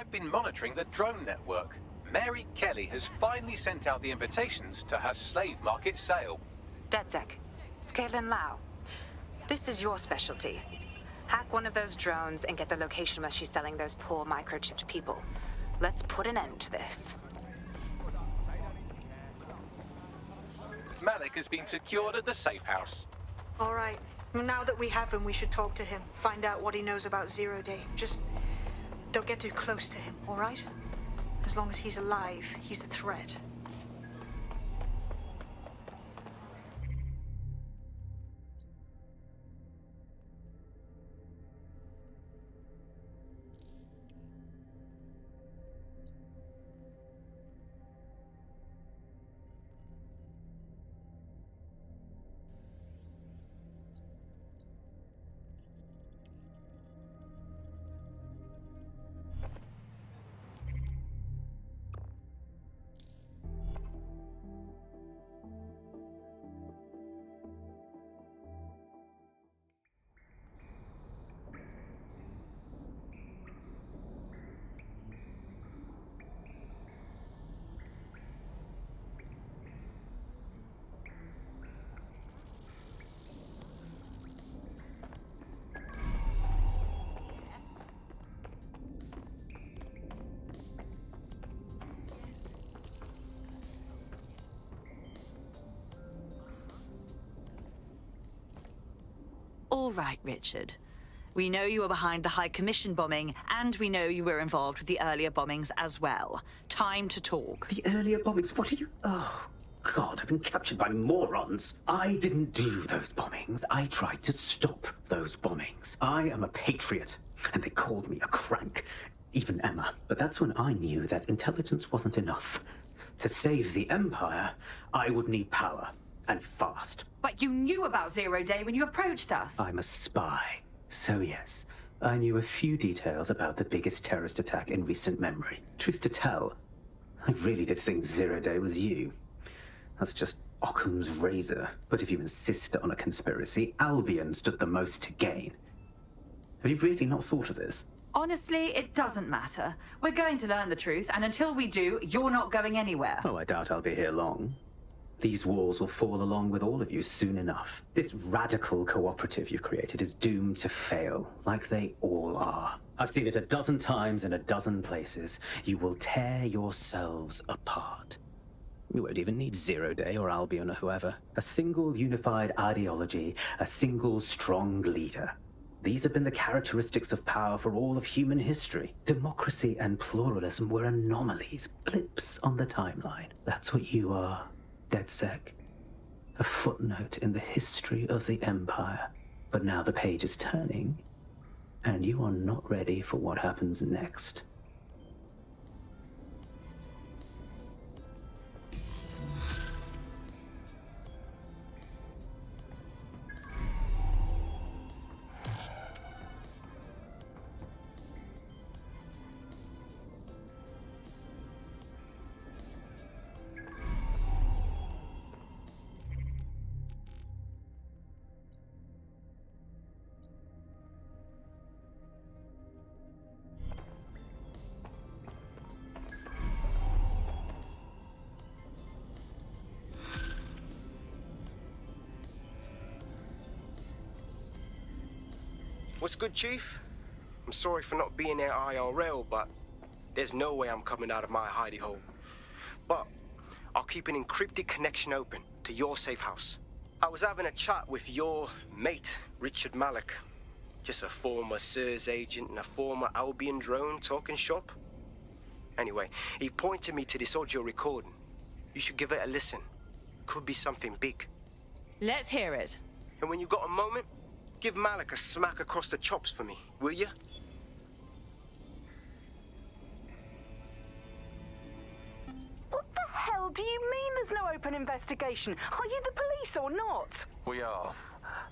I've been monitoring the drone network. Mary Kelly has finally sent out the invitations to her slave market sale. DedSec, it's Caitlin Lau. This is your specialty. Hack one of those drones and get the location where she's selling those poor microchipped people. Let's put an end to this. Malik has been secured at the safe house. All right. Now that we have him, we should talk to him. Find out what he knows about Zero Day. Just don't get too close to him, all right? As long as he's alive, he's a threat. All right, Richard. We know you were behind the High Commission bombing, and we know you were involved with the earlier bombings as well. Time to talk. The earlier bombings? What are you... Oh, God, I've been captured by morons. I didn't do those bombings. I tried to stop those bombings. I am a patriot, and they called me a crank. Even Emma. But that's when I knew that intelligence wasn't enough. To save the Empire, I would need power. And fast. But you knew about Zero Day when you approached us. I'm a spy. So yes, I knew a few details about the biggest terrorist attack in recent memory. Truth to tell, I really did think Zero Day was you. That's just Occam's razor. But if you insist on a conspiracy, Albion stood the most to gain. Have you really not thought of this? Honestly, it doesn't matter. We're going to learn the truth, and until we do, you're not going anywhere. Oh, I doubt I'll be here long. These walls will fall along with all of you soon enough. This radical cooperative you created is doomed to fail, like they all are. I've seen it a dozen times in a dozen places. You will tear yourselves apart. You won't even need Zero Day or Albion or whoever. A single unified ideology, a single strong leader. These have been the characteristics of power for all of human history. Democracy and pluralism were anomalies, blips on the timeline. That's what you are. DedSec. A footnote in the history of the Empire. But now the page is turning, and you are not ready for what happens next. What's good, Chief? I'm sorry for not being there IRL, but there's no way I'm coming out of my hidey hole. But I'll keep an encrypted connection open to your safe house. I was having a chat with your mate, Richard Malik. Just a former SIRS agent and a former Albion drone talking shop. Anyway, he pointed me to this audio recording. You should give it a listen. Could be something big. Let's hear it. And when you got a moment, give Malik a smack across the chops for me, will you? What the hell do you mean there's no open investigation? Are you the police or not? We are.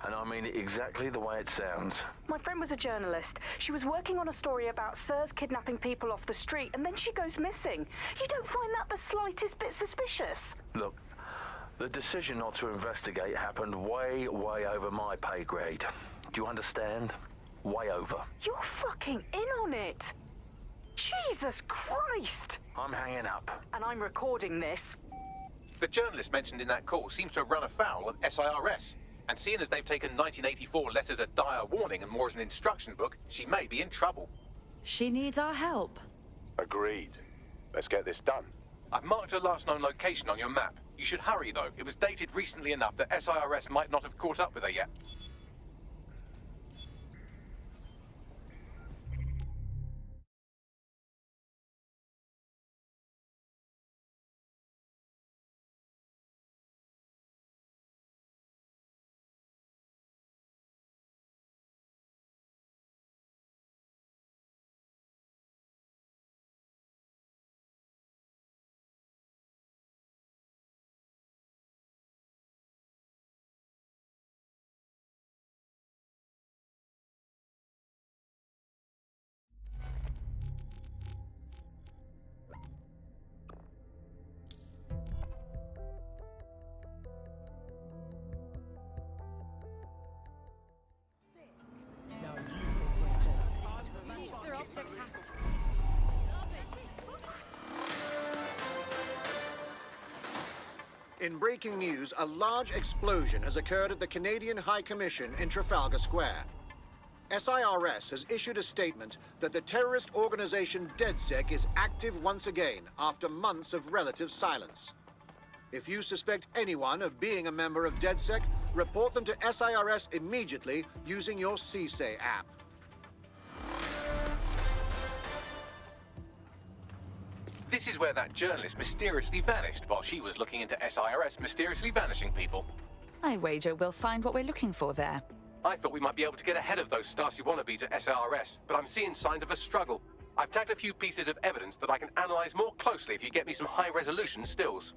And I mean it exactly the way it sounds. My friend was a journalist. She was working on a story about SIRS kidnapping people off the street, and then she goes missing. You don't find that the slightest bit suspicious? Look, the decision not to investigate happened way over my pay grade. Do you understand? Way over. You're fucking in on it. Jesus Christ! I'm hanging up. And I'm recording this. The journalist mentioned in that call seems to have run afoul of SIRS. And seeing as they've taken 1984 less as a dire warning and more as an instruction book, she may be in trouble. She needs our help. Agreed. Let's get this done. I've marked her last known location on your map. You should hurry, though. It was dated recently enough that SIRS might not have caught up with her yet. In breaking news, a large explosion has occurred at the Canadian High Commission in Trafalgar Square. SIRS has issued a statement that the terrorist organization DedSec is active once again after months of relative silence. If you suspect anyone of being a member of DedSec, report them to SIRS immediately using your CSAY app. This is where that journalist mysteriously vanished while she was looking into SIRS mysteriously vanishing people. I wager we'll find what we're looking for there. I thought we might be able to get ahead of those Stasi wannabes at SIRS, but I'm seeing signs of a struggle. I've tagged a few pieces of evidence that I can analyze more closely if you get me some high-resolution stills.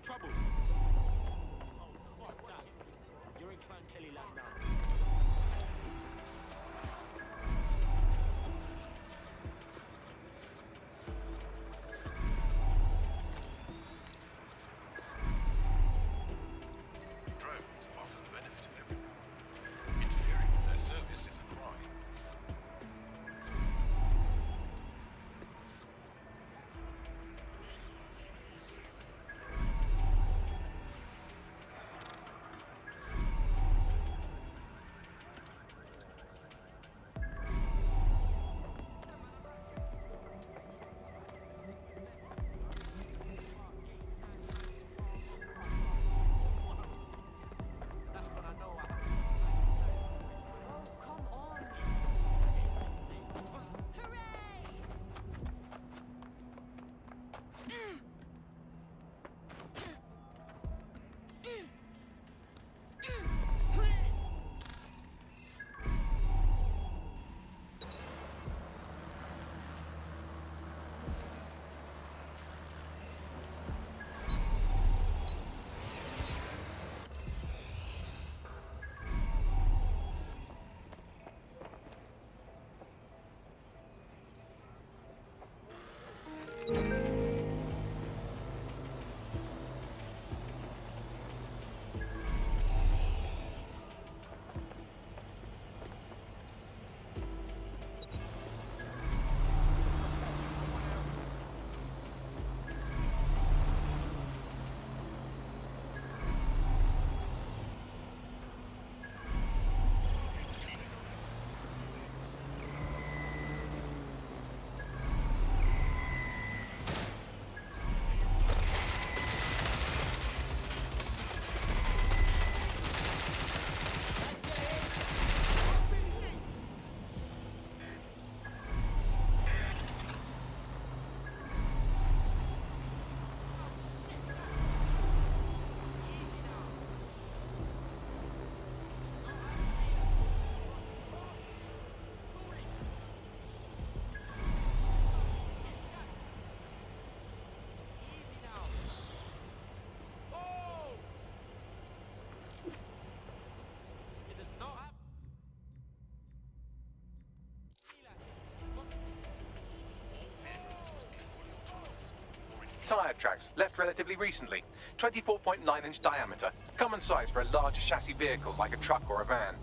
Trouble. Oh, fuck that. You're in Clan Kelly land now. Drones are for the benefit of everyone. Interfering with their service is a crime. tyre tracks, left relatively recently. 24.9-inch diameter. Common size for a larger chassis vehicle like a truck or a van.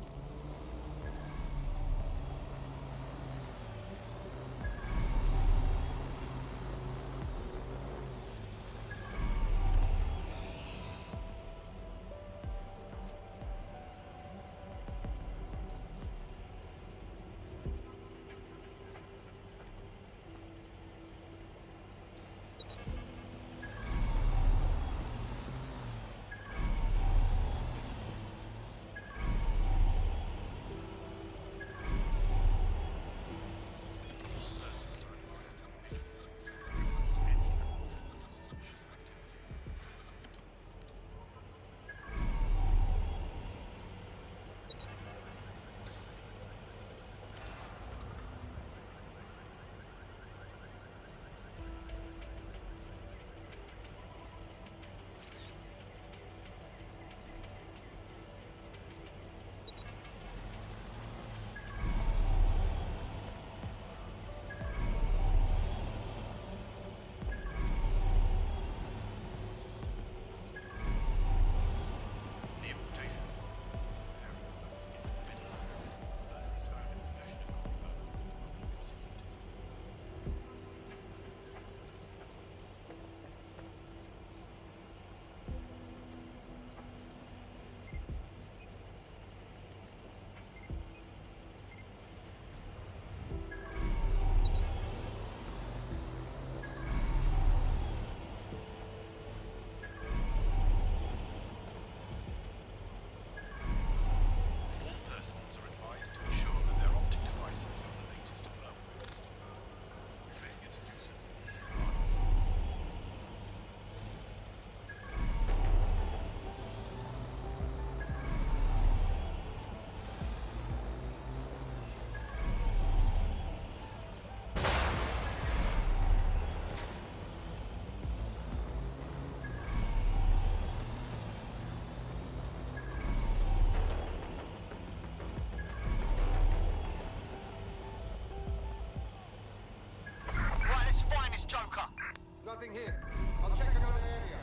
Nothing here. I'll check another area.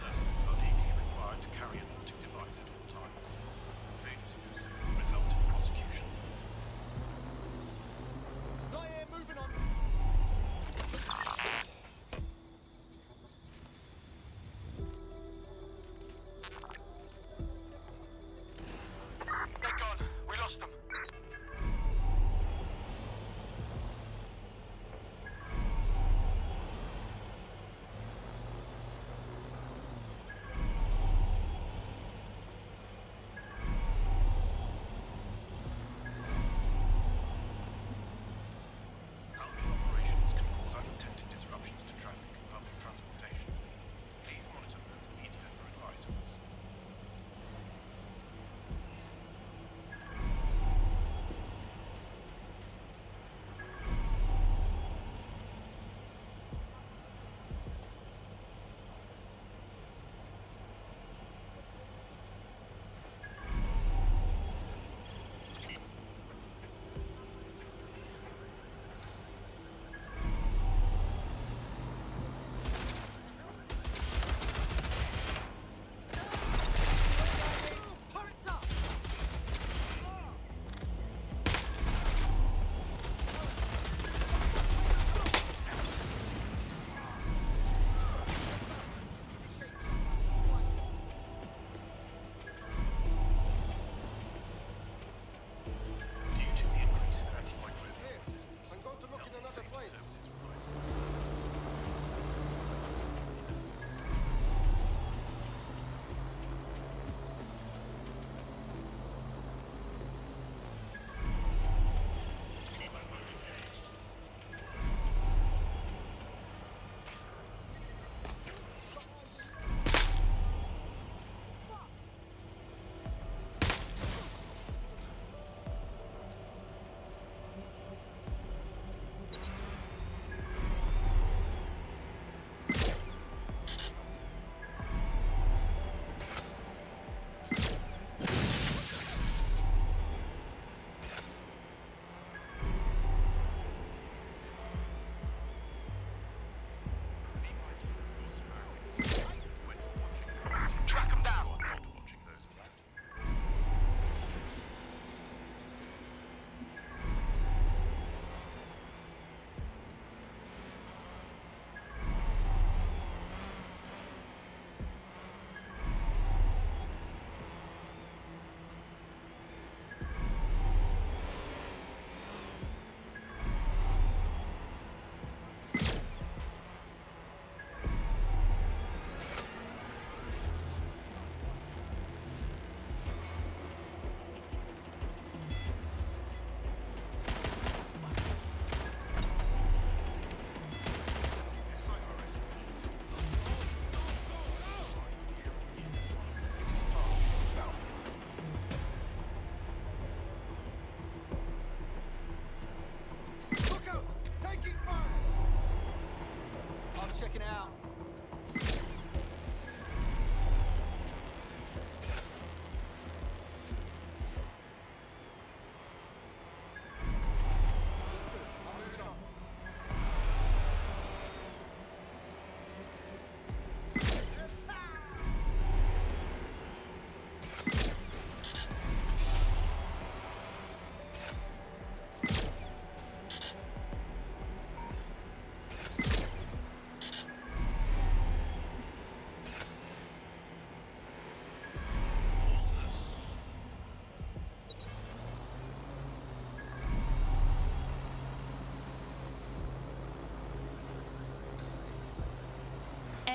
Persons are legally required to carry an optic device at all times. Failure to do so will result in prosecution. Not here, moving on.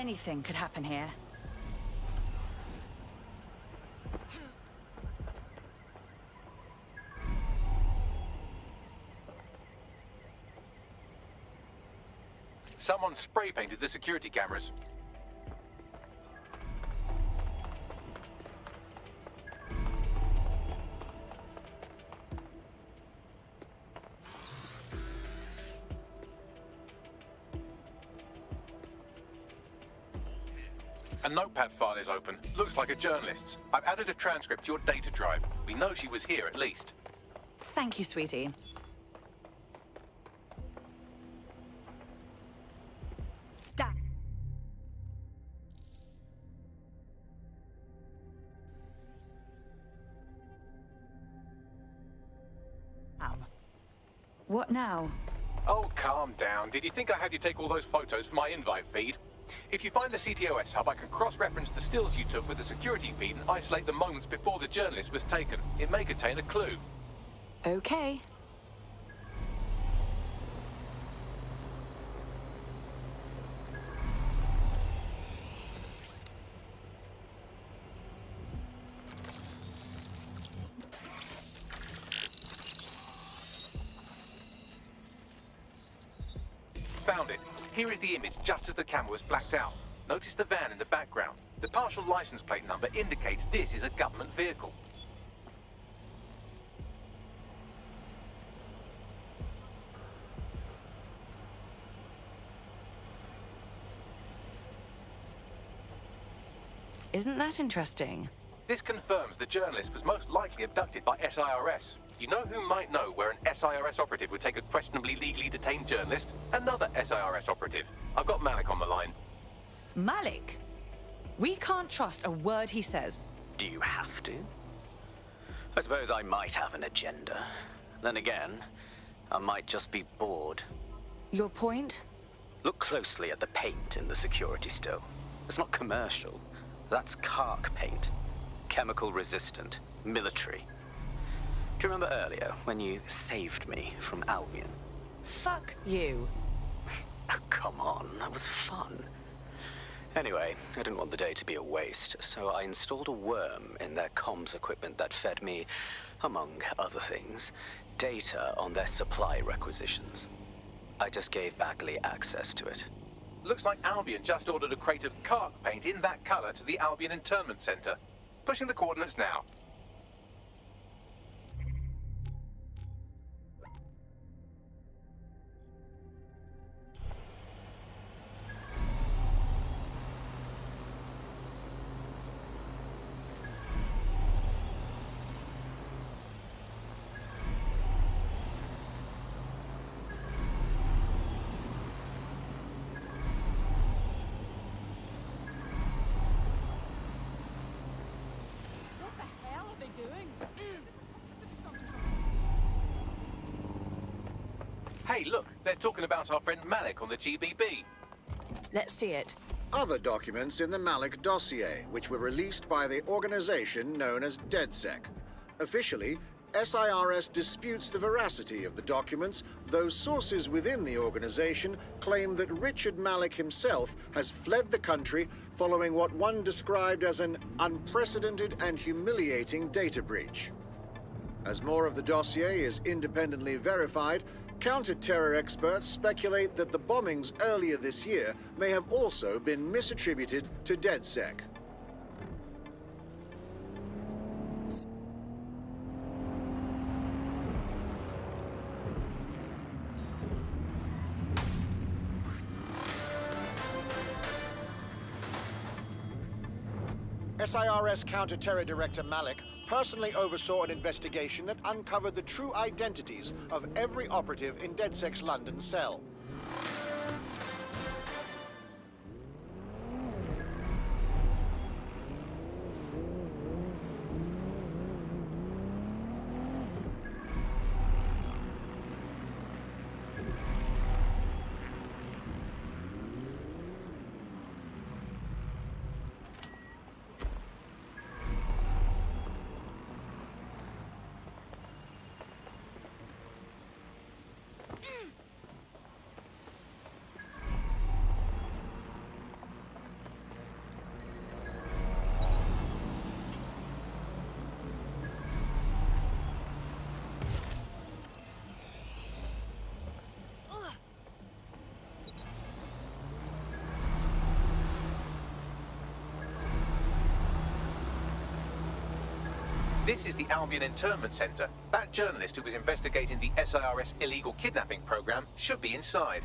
Anything could happen here. Someone spray painted the security cameras. A notepad file is open. Looks like a journalist's. I've added a transcript to your data drive. We know she was here at least. Thank you, sweetie. What now? Oh, calm down. Did you think I had you take all those photos for my invite feed? If you find the CTOS hub, I can cross-reference the stills you took with the security feed and isolate the moments before the journalist was taken. It may contain a clue. Okay. Found it. Here is the image just as the camera was blacked out. Notice the van in the background. The partial license plate number indicates this is a government vehicle. Isn't that interesting? This confirms the journalist was most likely abducted by SIRS. You know who might know where an SIRS operative would take a questionably legally detained journalist? Another SIRS operative. I've got Malik on the line. Malik? We can't trust a word he says. Do you have to? I suppose I might have an agenda. Then again, I might just be bored. Your point? Look closely at the paint in the security still. It's not commercial. That's Kark paint. Chemical resistant. Military. Do you remember earlier when you saved me from Albion? Fuck you. Oh, come on, that was fun. Anyway, I didn't want the day to be a waste, so I installed a worm in their comms equipment that fed me, among other things, data on their supply requisitions. I just gave Bagley access to it. Looks like Albion just ordered a crate of Kark paint in that color to the Albion Internment Center. Pushing the coordinates now. Hey, look, they're talking about our friend Malik on the GBB. Let's see it. Other documents in the Malik dossier, which were released by the organization known as DedSec. Officially, SIRS disputes the veracity of the documents, though sources within the organization claim that Richard Malik himself has fled the country following what one described as an unprecedented and humiliating data breach. As more of the dossier is independently verified, counter-terror experts speculate that the bombings earlier this year may have also been misattributed to DedSec. SIRS Counter-Terror Director Malik personally oversaw an investigation that uncovered the true identities of every operative in DedSec's London cell. This is the Albion Internment Center. That journalist who was investigating the SIRS illegal kidnapping program should be inside.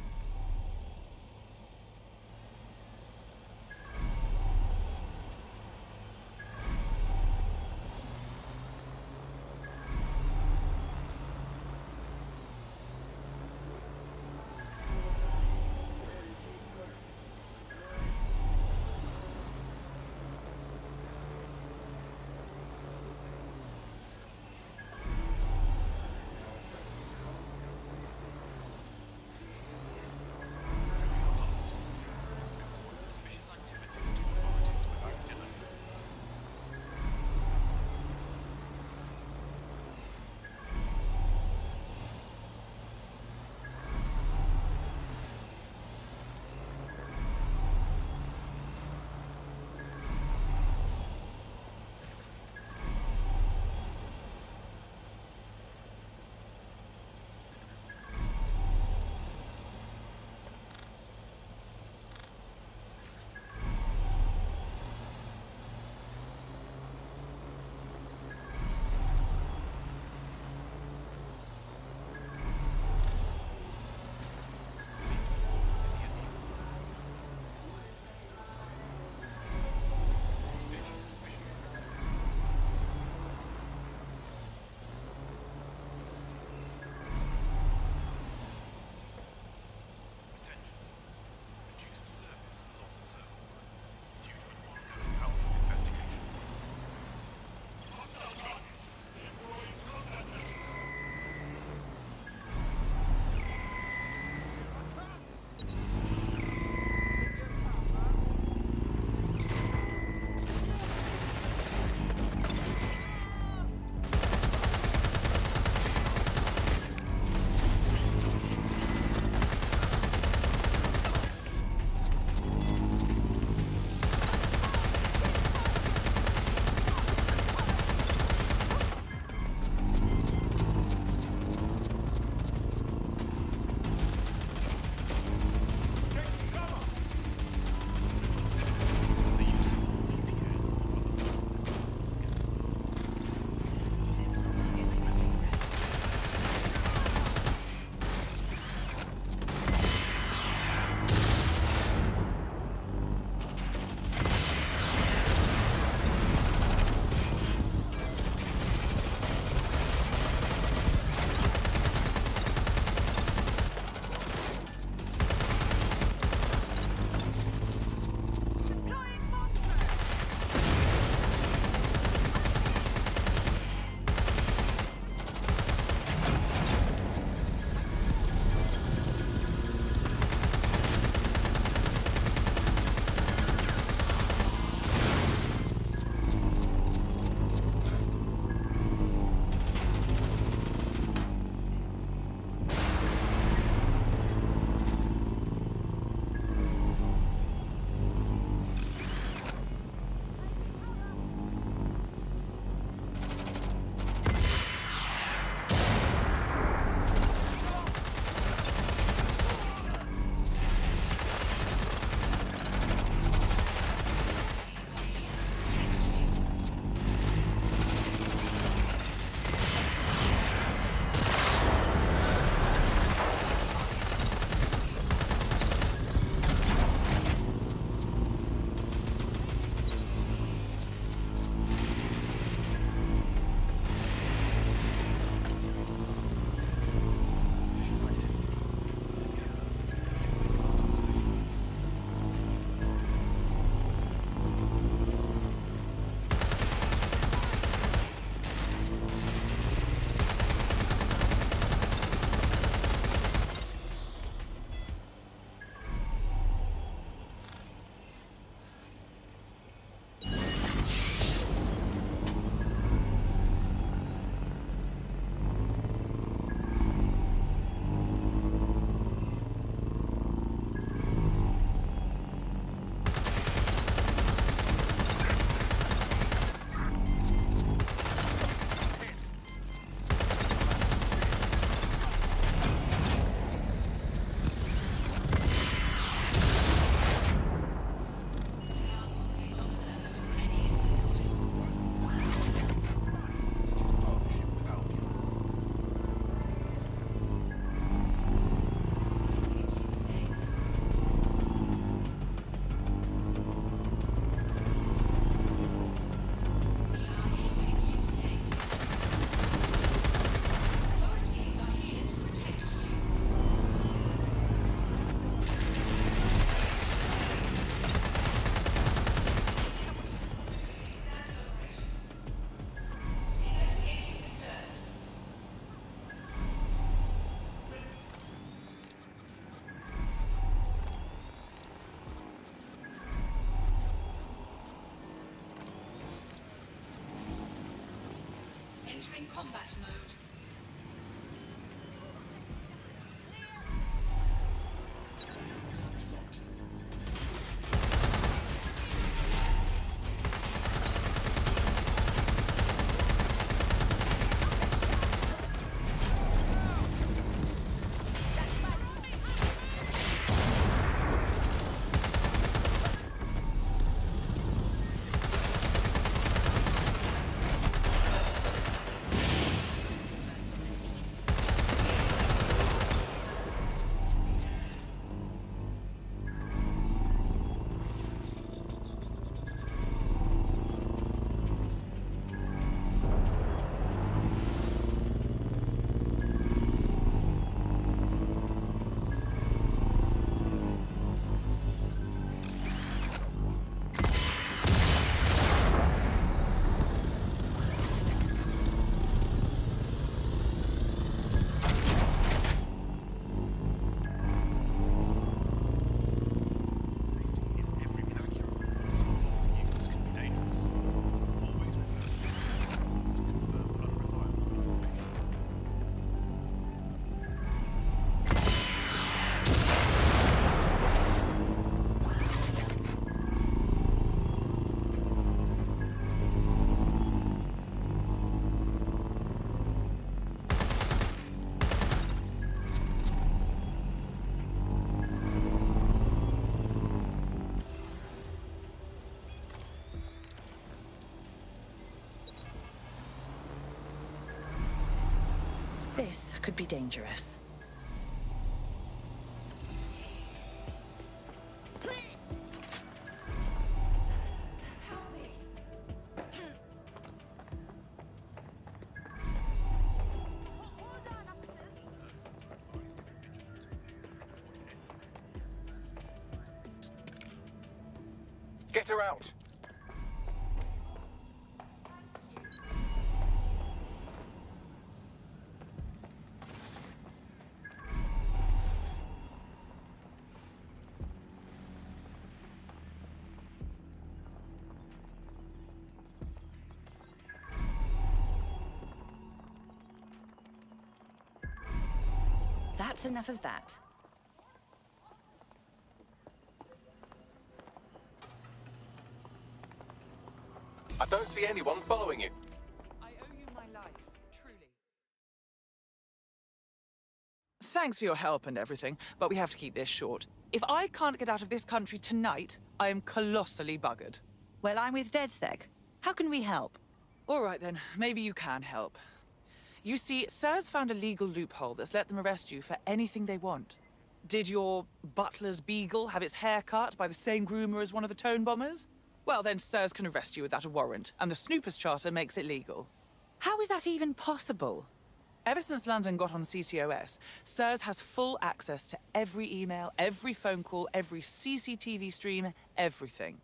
combat mode. This could be dangerous. Get her out! That's enough of that. I don't see anyone following you. I owe you my life, truly. Thanks for your help and everything, but we have to keep this short. If I can't get out of this country tonight, I am colossally buggered. Well, I'm with DedSec. How can we help? All right then, maybe you can help. You see, SIRS found a legal loophole that's let them arrest you for anything they want. Did your butler's beagle have its hair cut by the same groomer as one of the tone bombers? Well, then SIRS can arrest you without a warrant, and the Snoopers Charter makes it legal. How is that even possible? Ever since London got on CTOS, SIRS has full access to every email, every phone call, every CCTV stream, everything.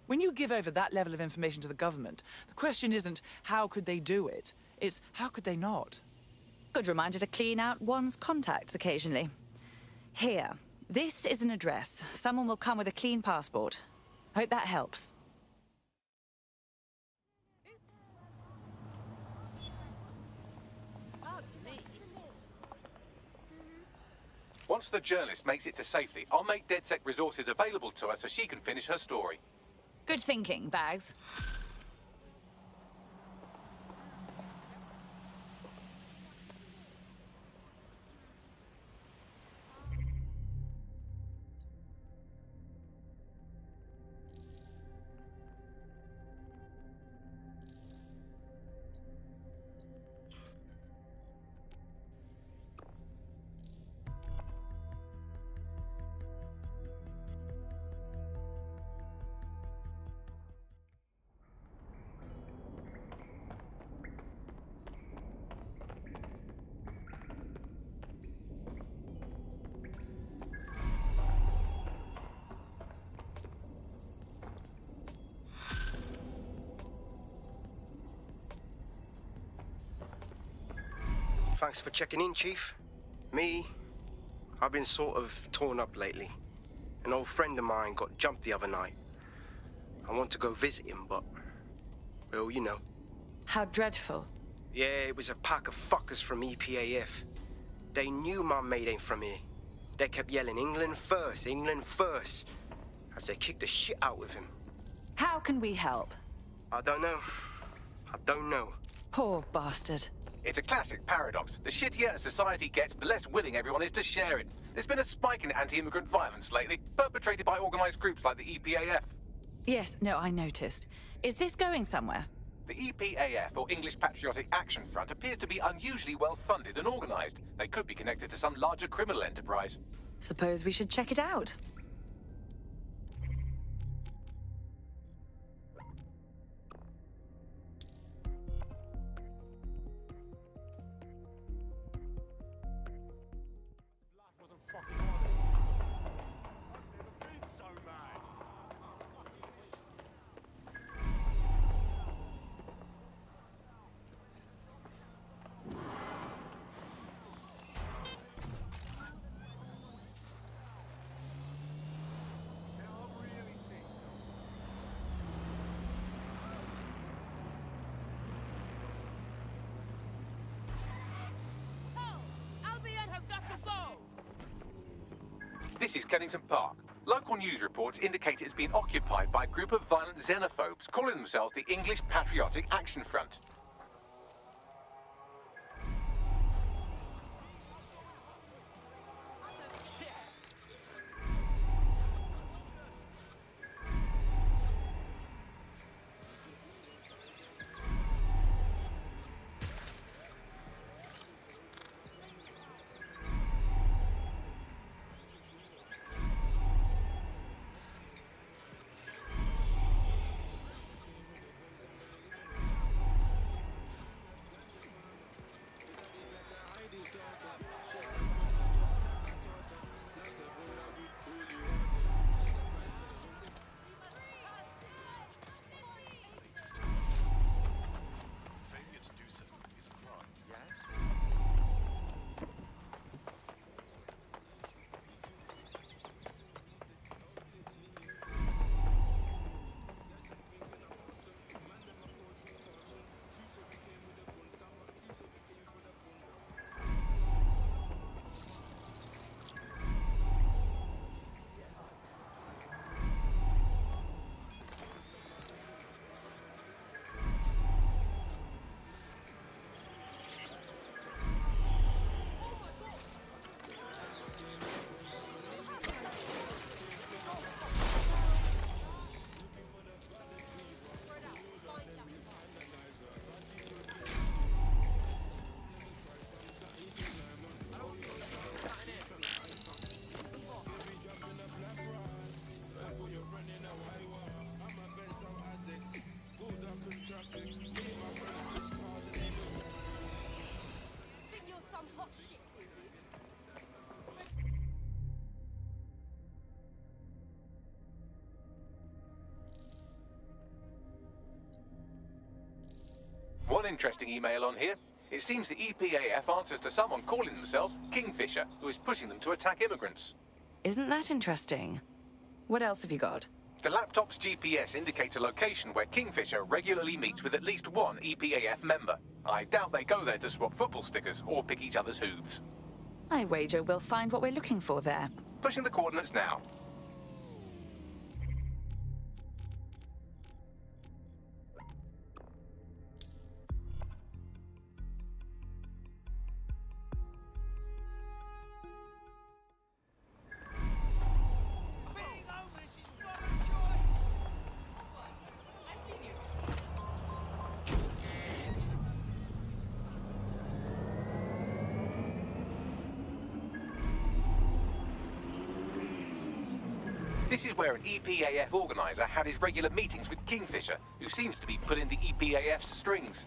When you give over that level of information to the government, the question isn't how could they do it, it's how could they not? Good reminder to clean out one's contacts occasionally. Here, this is an address. Someone will come with a clean passport. Hope that helps. Once the journalist makes it to safety, I'll make DedSec resources available to her so she can finish her story. Good thinking, Bags. Thanks for checking in, Chief. I've been sort of torn up lately. An old friend of mine got jumped the other night. I want to go visit him, but, well, you know. How dreadful. Yeah, it was a pack of fuckers from EPAF. They knew my mate ain't from here. They kept yelling, England first, as they kicked the shit out of him. How can we help? I don't know. Poor bastard. It's a classic paradox. The shittier a society gets, the less willing everyone is to share it. There's been a spike in anti-immigrant violence lately, perpetrated by organized groups like the EPAF. Yes, no, I noticed. Is this going somewhere? The EPAF, or English Patriotic Action Front, appears to be unusually well funded and organized. They could be connected to some larger criminal enterprise. Suppose we should check it out. This is Kennington Park. Local news reports indicate it's been occupied by a group of violent xenophobes calling themselves the English Patriotic Action Front. One interesting email on here. It seems the EPAF answers to someone calling themselves Kingfisher, who is pushing them to attack immigrants. Isn't that interesting? What else have you got? The laptop's GPS indicates a location where Kingfisher regularly meets with at least one EPAF member. I doubt they go there to swap football stickers or pick each other's hooves. I wager we'll find what we're looking for there. Pushing the coordinates now. This is where an EPAF organizer had his regular meetings with Kingfisher, who seems to be pulling the EPAF's strings.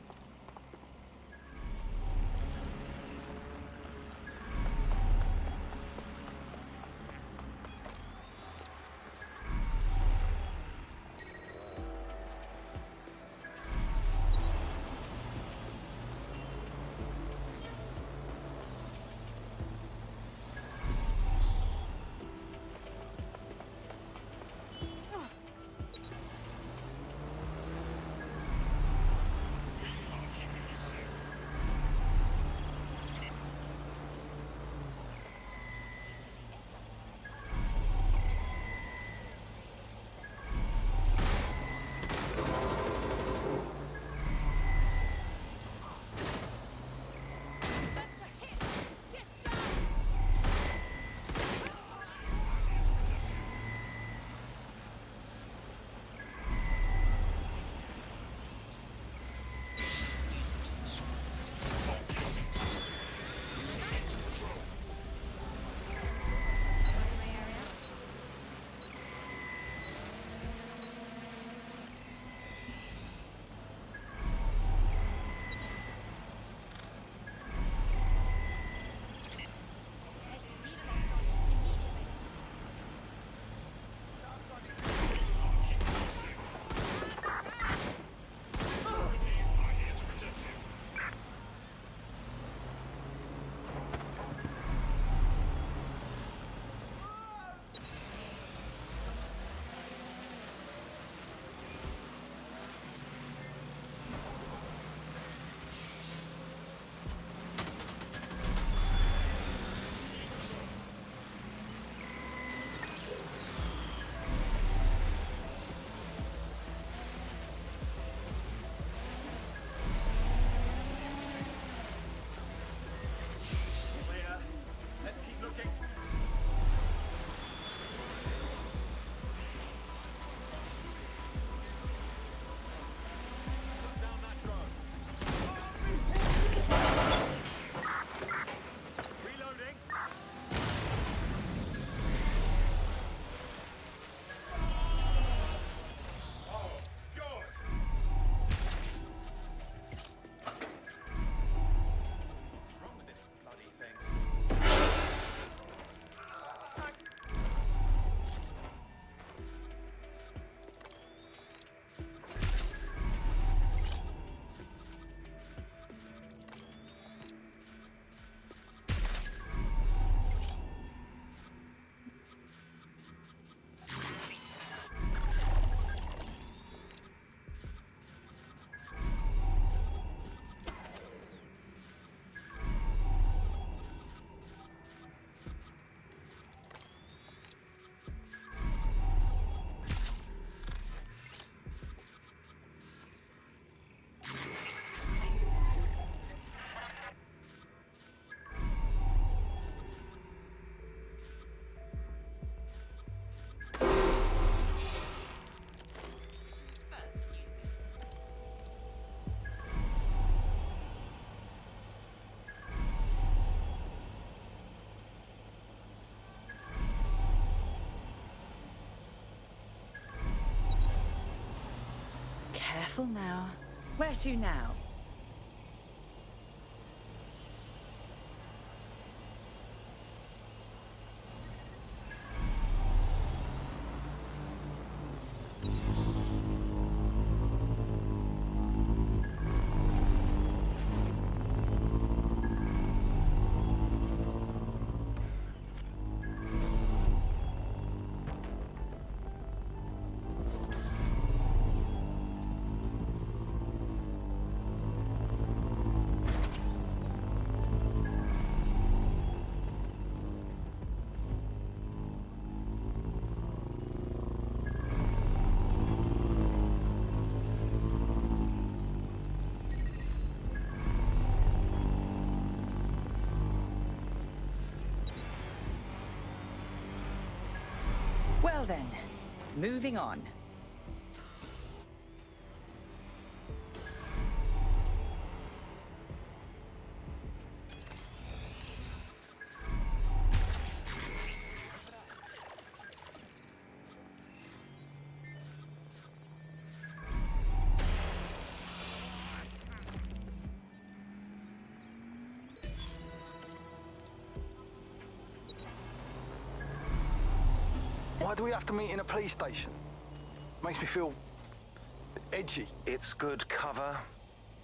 Careful now. Where to now? Well then, moving on. Why do we have to meet in a police station? Makes me feel edgy. It's good cover.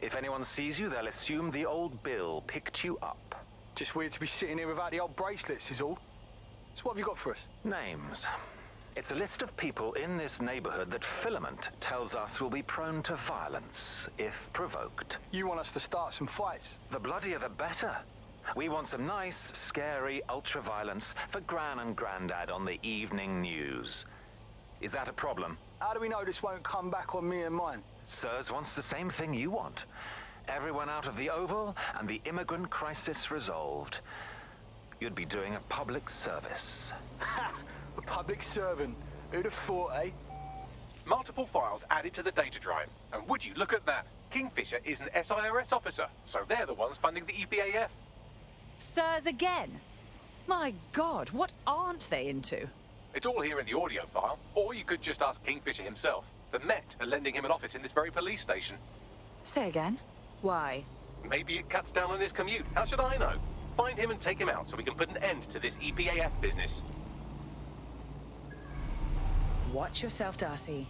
If anyone sees you, they'll assume the old Bill picked you up. Just weird to be sitting here without the old bracelets is all. So what have you got for us? Names. It's a list of people in this neighborhood that Filament tells us will be prone to violence if provoked. You want us to start some fights? The bloodier the better. We want some nice, scary ultra-violence for Gran and Grandad on the evening news. Is that a problem? How do we know this won't come back on me and mine? SIRS wants the same thing you want. Everyone out of the Oval and the immigrant crisis resolved. You'd be doing a public service. Ha! A public servant. Who'd have thought, eh? Multiple files added to the data drive. And would you look at that? Kingfisher is an SIRS officer, so they're the ones funding the EPAF. SIRS again? My God, what aren't they into? It's all here in the audio file, or you could just ask Kingfisher himself. The Met are lending him an office in this very police station. Say again? Why? Maybe it cuts down on his commute. How should I know? Find him and take him out so we can put an end to this EPAF business. Watch yourself, Darcy.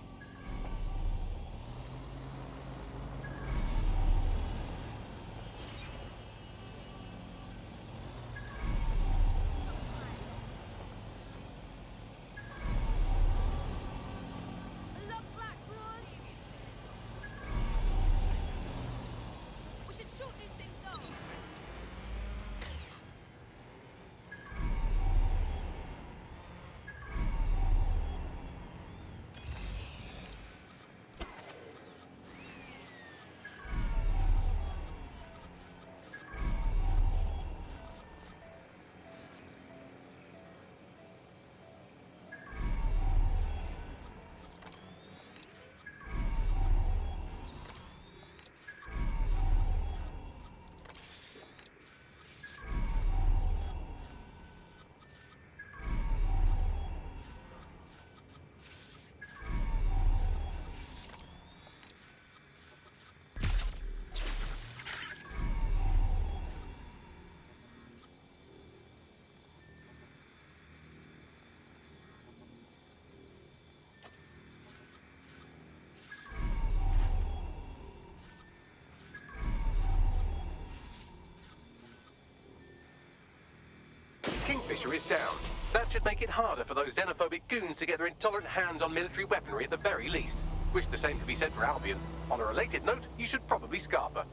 Kingfisher is down. That should make it harder for those xenophobic goons to get their intolerant hands on military weaponry at the very least. Wish the same could be said for Albion. On a related note, you should probably scarp her.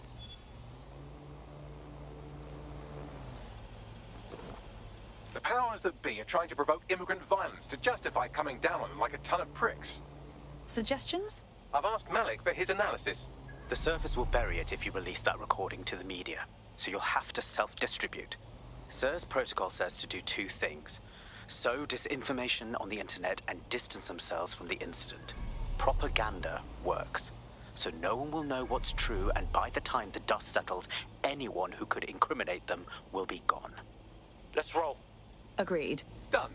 The powers that be are trying to provoke immigrant violence to justify coming down on them like a ton of pricks. Suggestions? I've asked Malik for his analysis. The service will bury it if you release that recording to the media, so you'll have to self-distribute. SIRS protocol says to do two things: sow disinformation on the internet and distance themselves from the incident. Propaganda works, so no one will know what's true, and by the time the dust settles, anyone who could incriminate them will be gone. Let's roll. Agreed. Done.